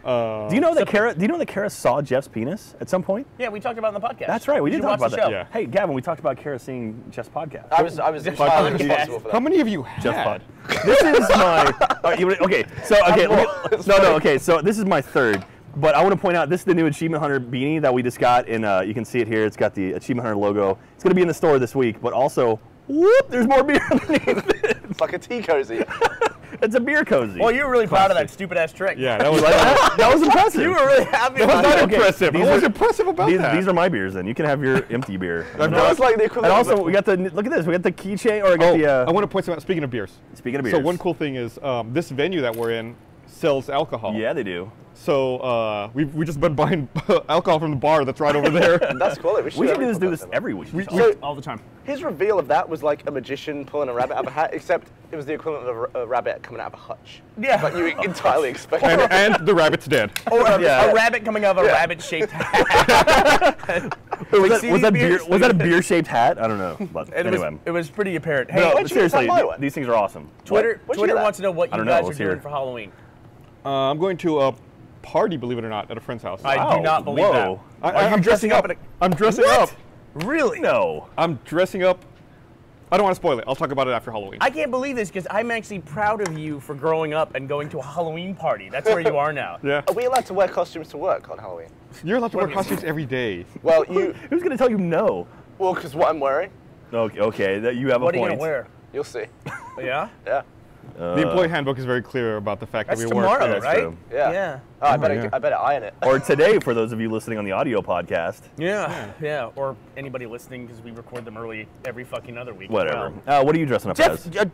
Do you know that Kara saw Jeff's penis at some point? Yeah, we talked about it on the podcast. That's right. We did talk about that. Yeah. Hey, Gavin, we talked about Kara seeing Jeff's podcast. I was entirely responsible for that. How many of you had? Jeff's pod. This is my. Okay. So this is my third. But I want to point out, this is the new Achievement Hunter beanie that we just got, and you can see it here. It's got the Achievement Hunter logo. It's going to be in the store this week, but also, whoop, there's more beer underneath it. It's like a tea cozy. It's a beer cozy. Well, you were really proud of that stupid-ass trick. Yeah, that was that was impressive. You were really happy that was about not it. impressive. These What was are- impressive about that? These are my beers, then. You can have your empty beer. That was like the equivalent. And also, of we got the, look at this, we got the keychain, or I got the, I want to point something out, speaking of beers. speaking of beers. So one cool thing is this venue that we're in sells alcohol. Yeah, they do. So we just been buying alcohol from the bar that's right over there. That's cool. We We should have do this that. every week. So All the time. his reveal of that was like a magician pulling a rabbit out of a hat, except it was the equivalent of a rabbit coming out of a hutch. Yeah. Like you entirely expected. and the rabbit's dead. Or Yeah. a rabbit coming out of a rabbit-shaped hat. was see that these beer? beers? Was that a beer-shaped hat? I don't know. But anyway, It was pretty apparent. Hey, no, why'd you seriously, get that one? these things are awesome. Twitter What'd you get wants to know what I you don't know, guys are let's hear doing it. for Halloween. I'm going to a party, believe it or not, at a friend's house. I do not believe whoa. I'm dressing up. I'm dressing up. Really? No. I'm dressing up. I don't want to spoil it. I'll talk about it after Halloween. I can't believe this because I'm actually proud of you for growing up and going to a Halloween party. That's where you are now. Yeah. Are we allowed to wear costumes to work on Halloween? You're allowed to wear costumes every day. Well, you. Who's gonna tell you no? Well, because what I'm wearing, Okay, that you have What a are you point. gonna wear? you'll see. Yeah. Yeah. The employee handbook is very clear about the fact That's that we work. tomorrow, That's right? true. Yeah. Yeah. Oh, I yeah. better iron it. Or today, for those of you listening on the audio podcast. Yeah. Or anybody listening because we record them early every fucking other week. as Whatever. well. What are you dressing up Jeff, as? Jack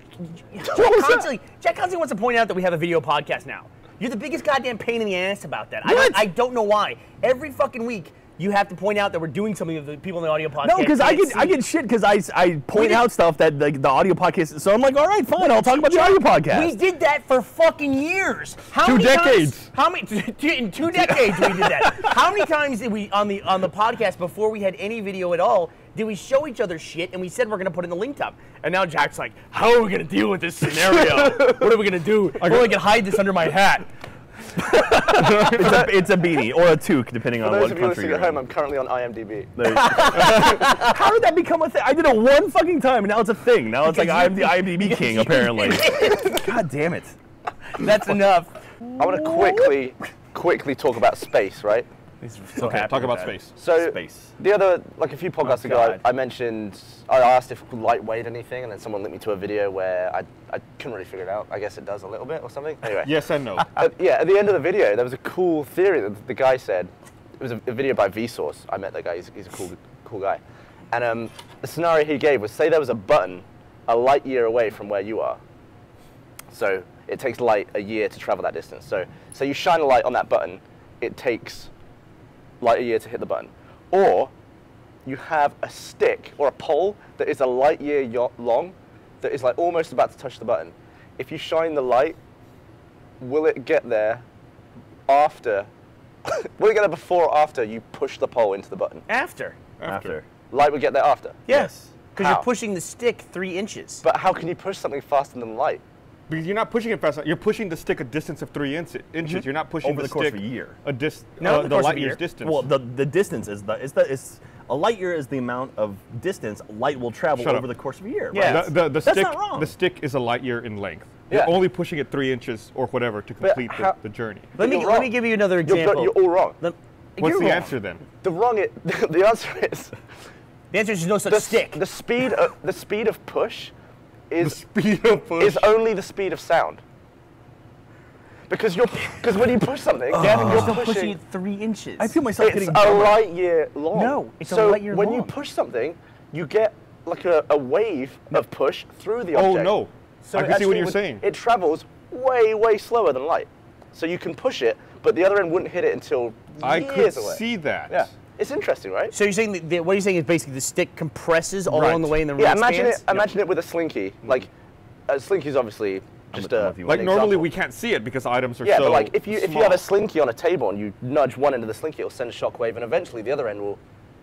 constantly wants to point out that we have a video podcast now. You're the biggest goddamn pain in the ass about that. I don't know why. Every fucking week, you have to point out that we're doing something that the people in the audio podcast No, because I can't get see. shit because I point out stuff that the audio podcast. So I'm like, all right, fine, I'll talk about the audio podcast. We did that for fucking years. How 2 many decades. Times, how many? In 2 decades we did that. How many times did we on the podcast before we had any video at all? Did we show each other shit and we said we're gonna put it in the link up? And now Jack's like, how are we gonna deal with this scenario? What are we gonna do? I can hide this under my hat. It's a beanie or a toque, depending For on those what of you country listening you're at home, in. I'm currently on IMDb. How did that become a thing? I did it one fucking time, and now it's a thing. Now it's like I'm the IMDb king, apparently. God damn it. That's enough. I want to quickly talk about space, right? Okay, talk about space. So Space. the other, like a few podcasts ago, God. I mentioned, I asked if light weighed anything, and then someone linked me to a video where I couldn't really figure it out. I guess it does a little bit or something. Anyway. Yes and no. At the end of the video, there was a cool theory that the guy said. It was a video by Vsauce. I met that guy. He's a cool guy. And the scenario he gave was, say there was a button a light year away from where you are. So it takes light a year to travel that distance. So you shine a light on that button, it takes light a year to hit the button. Or you have a stick or a pole that is a light year long that is like almost about to touch the button. If you shine the light, will it get there after? Will it get there before or after you push the pole into the button? After. Light would get there after. Yes. Because How? you're pushing the stick 3 inches. But how can you push something faster than light? Because you're not pushing it fast enough. You're pushing the stick a distance of 3 inches. You're not pushing Over the stick course of a year. No, the light year's distance. Well, the distance is a light year is the amount of distance light will travel Shut over up. the course of a year. Yeah. right? The That's stick, not wrong. The stick is a light year in length. Yeah. You're only pushing it 3 inches or whatever to complete the journey. Let me You're wrong. give you another example. You're all wrong. What's You're the wrong. answer then? The answer is The answer is no such stick. the speed of push is Speed of push. is only the speed of sound. Because when you push something, Gavin, you're you're still pushing pushing. it 3 inches. I feel myself It's getting a dumber. light year long. No, it's a so light year when you long. push something, you get like a wave of push through the Oh object. no. So I can see what actually you're saying. It travels way slower than light. So you can push it, but the other end wouldn't hit it until I years could away. see that. Yeah, it's interesting, right? So you're saying what you're saying is basically the stick compresses all Right. along the way and then Yeah, expands? imagine it with a slinky. Like a slinky is obviously just with you. Like an normally example. we can't see it because items are Yeah, so but like if you small. have a slinky on a table and you nudge one end of the slinky, it'll send a shockwave, and eventually the other end will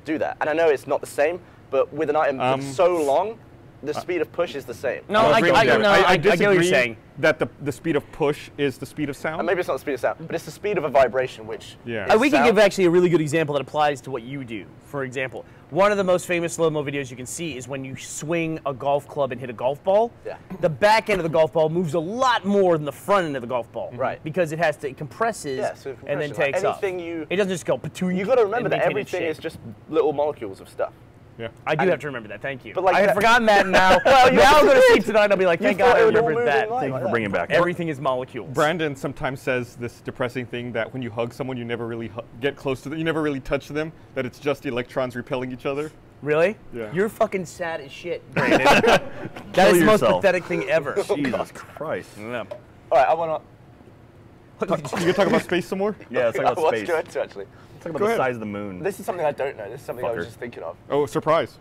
do that. And I know it's not the same, but with an item that's so long, the speed of push is the same. No, I'll I agree with Gavin. get what you're disagree saying. that the speed of push is the speed of sound. And maybe it's not the speed of sound, but it's the speed of a vibration, which Yeah. is We can sound. give actually a really good example that applies to what you do. For example, one of the most famous slow-mo videos you can see is when you swing a golf club and hit a golf ball. Yeah. The back end of the golf ball moves a lot more than the front end of the golf ball. Right. Because it compresses Yeah, so and then compression, like takes off. anything It doesn't just go patooey. You got to remember and that maintain its everything shape. is just little molecules of stuff. Yeah. I do have to remember that. Thank you. But like I had that- forgotten that now. Well, you now I'll go to did. sleep tonight. I'll be like, thank You God thought I it would all remembered move in that. line Thank you like for that. bringing it back. Everything is molecules. Brandon sometimes says this depressing thing that when you hug someone, you never really get close to them. You never really touch them. That it's just the electrons repelling each other. Really? Yeah. You're fucking sad as shit, Brandon. That is the most yourself. pathetic thing ever. Jesus Christ. Yeah. All right, I want You gonna talk about space some more? Yeah, let's to. talk I about was space. going to actually. Let's talk about Go the ahead. size of the moon. This is something I don't know. This is something I was Fucker. just thinking of. Oh, surprise!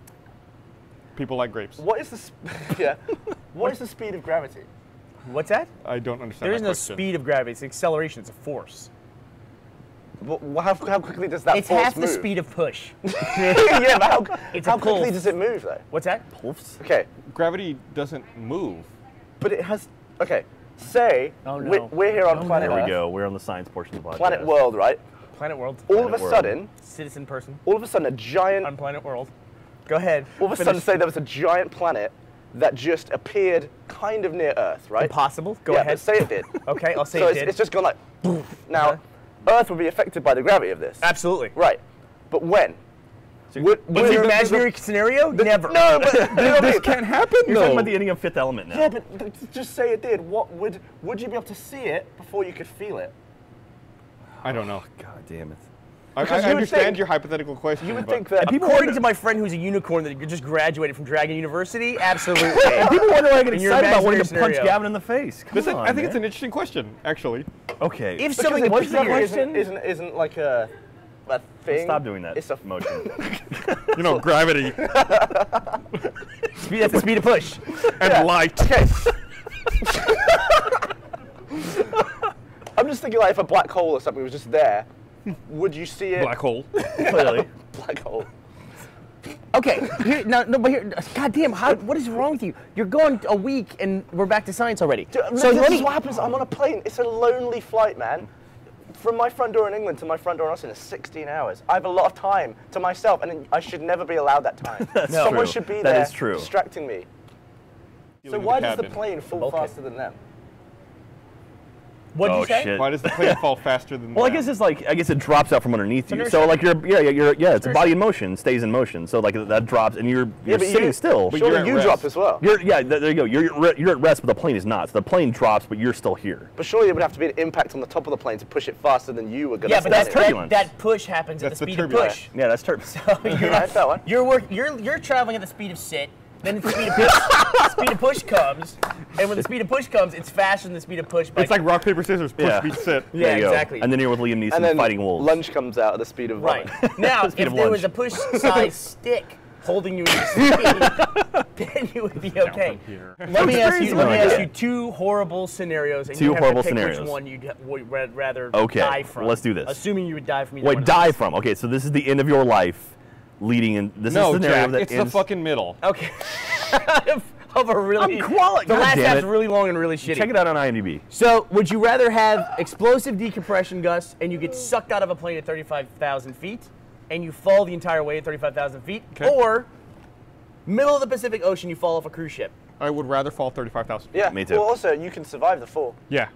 People like grapes. What is the yeah? What is the speed of gravity? What's that? I don't understand. There is that no question. speed of gravity. It's acceleration. It's a force. How quickly does that It's force half the move? speed of push. Yeah, but It's how a pull. quickly does it move though? What's that? Pulse? Okay, Gravity doesn't move. but it has. Okay, say Oh, no. we're here on Oh, planet There we Earth, go. We're on the science portion of the podcast. planet World, right? Planet World. All of a Planet World. sudden, Citizen person a giant. on Planet World. Go ahead. All of a sudden, say there was a giant planet that just appeared kind of near Earth, right? Impossible. Go yeah, ahead. but say it did. Okay, I'll say So it it's, did. it's just gone like. Now, Earth would be affected by the gravity of this. Absolutely. Right, but when? Would In your imaginary scenario, never. No, but you know what I mean? This can't happen You're though. talking about the ending of Fifth Element now. Yeah, but just say it did. What would you be able to see it before you could feel it? I don't know. God damn it. Because I you would understand think- your hypothetical question. You would but think that. According to my friend who's a unicorn that just graduated from Dragon University, absolutely. And people wonder why I get In your excited about wanting to imaginary punch scenario. Gavin in the face. Come Listen, on, I think it's man. an interesting question, actually. Okay. If because something it- what's the gravity question? isn't like a thing. Stop doing that It's a motion. You know, gravity Speed, that's the speed of push. and light. Okay. I'm just thinking like if a black hole or something was just there, would you see it? Black hole. Clearly. Black hole. Okay, God damn, what is wrong with you? You're going a week and we're back to science already. Dude, So this let is me, what happens. I'm on a plane. It's a lonely flight, man. From my front door in England to my front door in Austin is 16 hours. I have a lot of time to myself, and I should never be allowed that time. Someone true. should be That there is true. distracting me. So Feeling why the does the cabin. plane fall Okay. faster than them? what'd Oh you say? shit. Why does the plane fall faster than Well, I them? guess it's like it drops out from underneath you. inertia. So like it's a body in motion, stays in motion. So like that drops and you're but sitting you- still. but you're Surely at you rest. drop as well. There you go. You're at rest, but the plane is not. So the plane drops, but you're still here. But surely it would have to be an impact on the top of the plane to push it faster than you were going to. Yeah, but that's that turbulence. that push happens at That's the the speed of turbulence. push. Yeah, that's turbulence. So Right, that one. you're traveling at the speed of sit. Then the speed of push, speed of push comes, and when the speed of push comes, it's faster than the speed of push. It's like rock, paper, scissors, push, Yeah. beat, sit. Yeah, There you go. exactly. And then you're with Liam Neeson And then fighting wolves. lunge comes out at the speed of right vomit. now. Speed If of there lunch. was a push-size stick holding you in the speed, then you would be okay. from here. Let me ask you. crazy Let me like ask that. you two horrible scenarios, and Two you have horrible to pick scenarios. which one would rather Okay, die from. let's do this. Assuming you would die from either one Wait, of die these. from. Okay, so this is the end of your life, leading in. This No, is the scenario Jack, that it's ends. the fucking middle. Okay. Of a really. I'm quali- The God last damn half's it. really long and really shitty. Check it out on IMDb. So, would you rather have explosive decompression gusts and you get sucked out of a plane at 35,000 feet and you fall the entire way at 35,000 feet, Okay. or middle of the Pacific Ocean, you fall off a cruise ship? I would rather fall 35,000. Yeah. Me too. Well, also you can survive the fall. Yeah.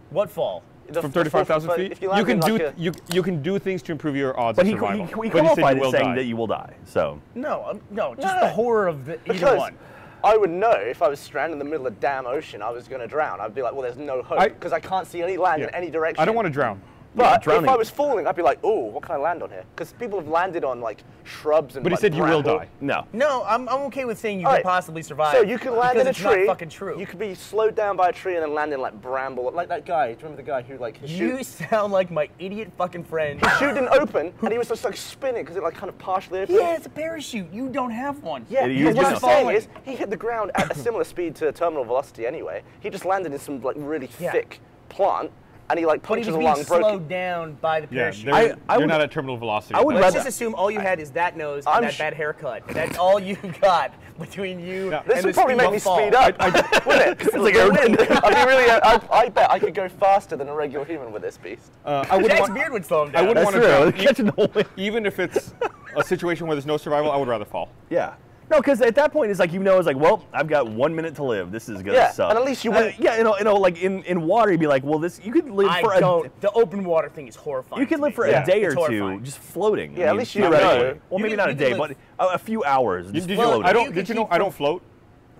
What fall? From 35,000 feet, If you land can in do like a, you can do things to improve your odds But of he survival. But he said qualified you it will saying die. that you will die. So No, just No. the horror of either because one. I would know if I was stranded in the middle of the damn ocean, I was going to drown. I'd be like, well, there's no hope because I can't see any land in any direction. I don't want to drown. But drowning. if I was falling, I'd be like, oh, what can I land on here? Because people have landed on like shrubs and. But he like, said you will bramble. die. no. No, I'm okay with saying you All could right. possibly survive. So you can land because in a it's tree. Not fucking true. You could be slowed down by a tree and then land in like bramble, like that guy. Do you remember the guy who like his You sound like my idiot fucking friend. chute didn't open and he was just like spinning because it like kind of partially opened. Yeah, it's a parachute. You don't have one. Yeah, It but is what I'm just saying falling. is he hit the ground at a similar speed to terminal velocity anyway. He just landed in some like really Yeah. thick plant and he like But he punches was along, being broke. slowed down by the Yeah, parachute. you're would- not at terminal velocity. I would Let's rather- just assume all you had is that nose I'm and that bad haircut. That's all you got between you Yeah. This and would the probably make me fall. speed up, wouldn't it? 'Cause like the a- wind. I'd be really. I bet I could go faster than a regular human with this beast. I would Jack's want, beard would slow him I down. wouldn't That's want to true. drown. Catching the wind. Even if it's a situation where there's no survival, I would rather fall. Yeah. No, because at that point it's like it's like, well, I've got 1 minute to live. This is gonna Yeah, suck. and at least you wouldn't. Yeah, like in water, you'd be like, well, you could live I for don't. The open water thing is horrifying. you could to live me. for Yeah. a day or It's two horrifying. just floating. Yeah, at least you theoretically. know. Well, You maybe can- not a you can day, live- but a few hours. Just Did you know? floating. I don't. You Did can you know? keep I don't float.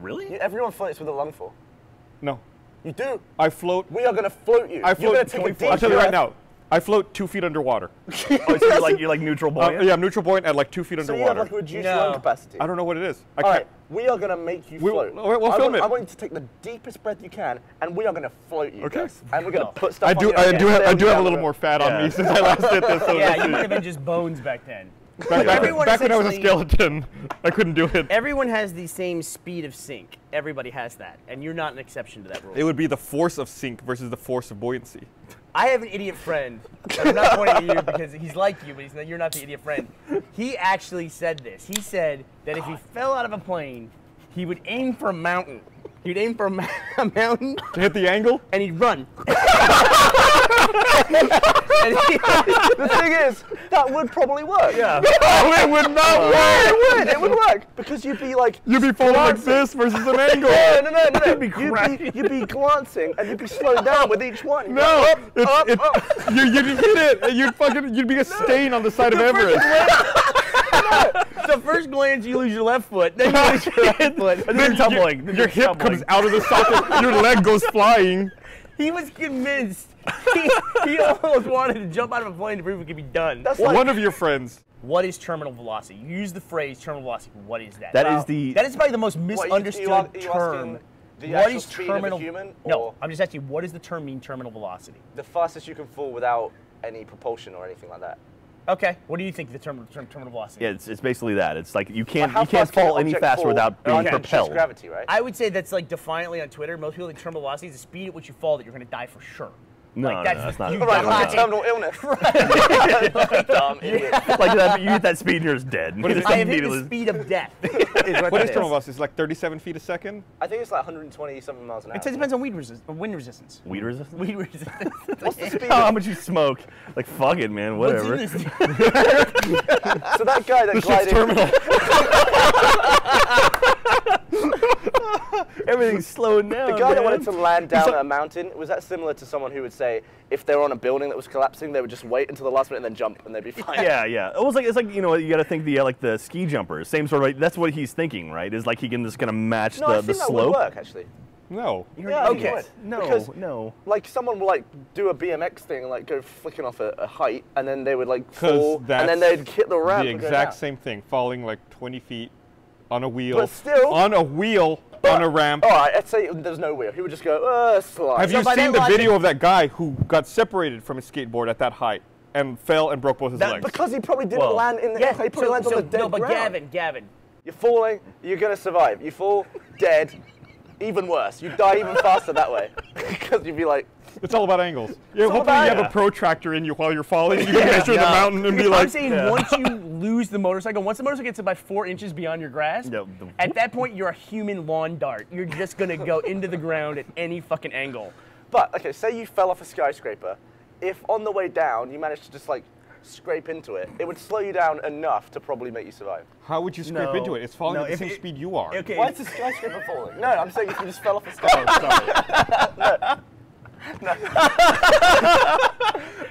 Really? Yeah, everyone floats with a lungful. No, You do. I float. We are gonna float you. I You're float. gonna take a deep I'll tell you right breath. now. I float 2 feet underwater. Oh, so you're like neutral buoyant? Yeah, I'm neutral buoyant at like 2 feet So you have underwater. like a reduced No. lung capacity. I don't know what it is. I All can't. right, we are gonna make you We- float. we'll I film want, it. I want you to take the deepest breath you can, and we are gonna float you. Okay. Guys. And we're gonna Go. put stuff I on do. you I and do have. I sail do you have a down little the more river. fat on Yeah. me since I last did this. So Yeah, this you might is- have been just bones back then. back when I was a essentially- skeleton, I couldn't do it. Everyone has the same speed of sink. Everybody has that, and you're not an exception to that rule. It would be the force of sink versus the force of buoyancy. I have an idiot friend. And I'm not pointing at you because he's like you, but you're not the idiot friend. He actually said this. He said that if he fell out of a plane, he would aim for a mountain. He'd aim for a mountain To hit the angle. and he'd run. The thing is, that would probably work. Yeah. Oh, it would not work. It would work because you'd be like. You'd be falling like this versus an angle. No. You'd be crashing. You'd be glancing and you'd be slowed down with each one. You'd be No, like, you'd hit it. And you'd be a stain on the side of Everest. The first glance, you lose your left foot. Then you lose your right foot. And then you're tumbling. Then Your you're hip tumbling. comes out of the socket. Your leg goes flying. He was convinced. He almost wanted to jump out of a plane to prove it could be done. That's like, One of your friends. What is terminal velocity? You use the phrase terminal velocity. What is that? That Wow. is the. That is probably the most What, misunderstood are you term. asking the What actual is speed terminal? of a human, No, or I'm just asking you, what does the term mean, terminal velocity? the fastest you can fall without any propulsion or anything like that? Okay, what do you think the terminal velocity Yeah, is? it's basically that. It's like you can't How fall fast can an any object faster fall without being under just propelled. gravity, right? I would say that's like defiantly on Twitter. Most people think terminal velocity is the speed at which you fall that you're going to die for sure. No, Like, no, that's- that's not. you Right, die. like a terminal illness. Dumb idiot. Like that, you hit that speed and you're just dead. What is Just I have hit immediately- the speed of death. Is What that is terminal velocity? It's like 37 feet a second. I think it's like 120 something miles an hour. It depends on wind resistance. Weed resistance? Wind resistance. What's the speed? How much you smoke? Like fuck it, man. What's Whatever. in this? So that guy that This shit's glided. terminal. Everything's slowing down. The guy that man. wanted to land down a mountain, was that similar to someone who would say if they were on a building that was collapsing, they would just wait until the last minute and then jump and they'd be fine? Yeah, yeah. It was like it's like you got to think like the ski jumpers. Same sort of. Like, that's what he's thinking, right? Is like he can just kind of match No, I the think that slope. would work actually. No. Yeah, I think it Okay. would. No, Because no. like someone will like do a BMX thing and like go flicking off a height and then they would like 'Cause fall and then that's they'd hit the ramp. The and go exact down. same thing. Falling like 20 feet on a wheel. But still- On a wheel. On a ramp. All right, let's say there's no wheel. He would just go, slide. Have you by seen that the logic- video of that guy who got separated from his skateboard at that height and fell and broke both his legs? Because he probably didn't Well, land in the he probably lands on the dead no, but ground. Gavin. You're falling, you're gonna survive. You fall dead, even worse. You die even faster that way. Because you'd be like, It's all about angles. Yeah, all hopefully about- you have a protractor in you while you're falling. You can measure the mountain and be I'm like, saying once you lose the motorcycle, once the motorcycle gets about 4 inches beyond your grasp, Yeah, at that point you're a human lawn dart. You're just gonna go into the ground at any fucking angle. but okay, say you fell off a skyscraper. If on the way down you managed to just like scrape into it, it would slow you down enough to probably make you survive. how would you scrape No. into it? It's falling No, at the if same it- speed you are. Okay. Why is the skyscraper falling? No, I'm saying if you just fell off a skyscraper.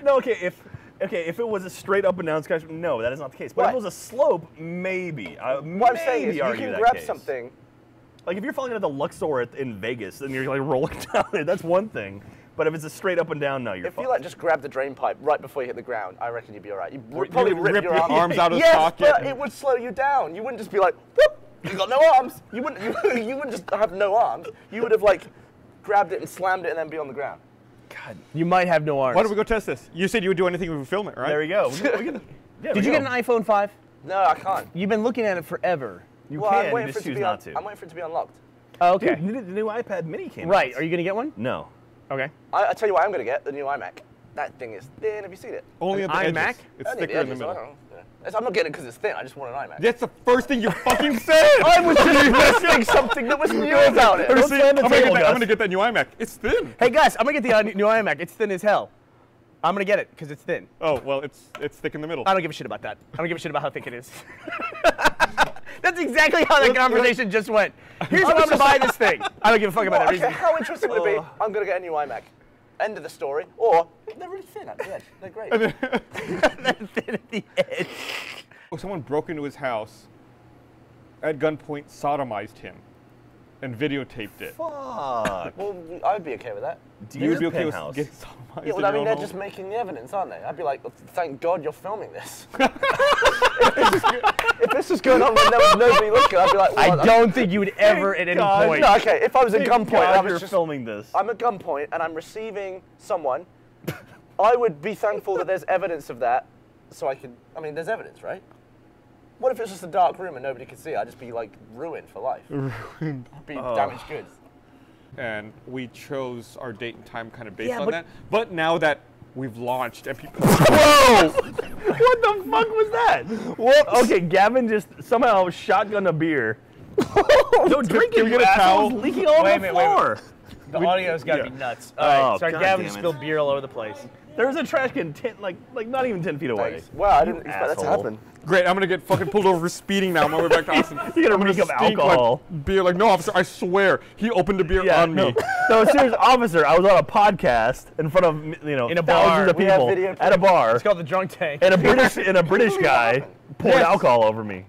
No, okay, if it was a straight up and down skyscraper, no, that is not the case. But if Right. it was a slope, maybe. What I'm saying is maybe you argue can that grab case. something. Like if you're falling at the Luxor in Vegas and you're like rolling down it, that's one thing. But if it's a straight up and down, no, you're If you fucked. like just grab the drain pipe right before you hit the ground, I reckon you'd be alright. You You would probably would rip your arm. arms out of Yes, socket. but it would slow you down. You wouldn't just be like, whoop, you got no arms. You wouldn't. You wouldn't just have no arms. You would have like grabbed it and slammed it and then be on the ground. God, You might have no arms. Why don't we go test this? You said you would do anything if we film it, right? there we go. Yeah, Did we you go. get an iPhone 5? No, I can't. You've been looking at it forever. You Well, can, I'm waiting you for just it to choose be not to. I'm waiting for it to be unlocked. Oh, okay. Dude, the new iPad mini came out. Right. Are you gonna get one? No. Okay. I tell you what I'm going to get, the new iMac. That thing is thin. Have you seen it? Only at the iMac? edges. It's Only the thicker in the edges, I middle. don't know. Yeah. I'm not getting it because it's thin. I just want an iMac. That's the first thing you fucking said. I was just listing something that was new about it. Don't slam the I'm table, Gus. gonna get that new iMac. It's thin. Hey, Gus, I'm going to get the new iMac. It's thin as hell. I'm going to get it because it's thin. Oh well, it's thick in the middle. I don't give a shit about that. I don't give a shit about how thick it is. That's exactly how that conversation just went. Here's why I'm going to buy this thing. I don't give a fuck about that Okay, reason. how interesting would it be? I'm going to get a new iMac. End of the story. Or they're really thin at the edge. They're great. They're thin at the edge. Oh, someone broke into his house, at gunpoint sodomized him, and videotaped it. Fuck. Well, I'd be okay with that. You would be okay with Penthouse. getting sodomized? Yeah, well, in I your mean, own they're home? just making the evidence, aren't they? I'd be like, thank God you're filming this. If this was going on when there was nobody looking, I'd be like, well, I don't think you would ever at any God, point. No, okay, if I was at gunpoint, God, I was you're just, filming this. I'm at gunpoint and I'm receiving someone, I would be thankful that there's evidence of that, so I could, I mean, there's evidence, right? What if it's just a dark room and nobody could see it? I'd just be like ruined for life. Ruined. Be damaged goods. And we chose our date and time kind of based Yeah, on but- that. But now that we've launched and people... Whoa! What the fuck was that? Whoops. Okay, Gavin just somehow shotgunned a beer. Don't drink it, Can we you get a assholes. towel? Leaking all Wait a over the minute, wait a floor. The audio's got to yeah. be nuts. All right, Oh, sorry, God Gavin damn it. spilled beer all over the place. There was a trash can like not even 10 feet away. Thanks. Wow, I didn't expect that to asshole. happen. Great, I'm gonna get fucking pulled over for speeding now on my way back to Austin. You're gonna I'm reek of stink alcohol. Like beer, like, no, officer, I swear, he opened a beer on me. No, serious officer. I was on a podcast in front of In a bar. thousands of We have people video at a bar, It's called the drunk tank. and a British guy poured Yes. alcohol over me.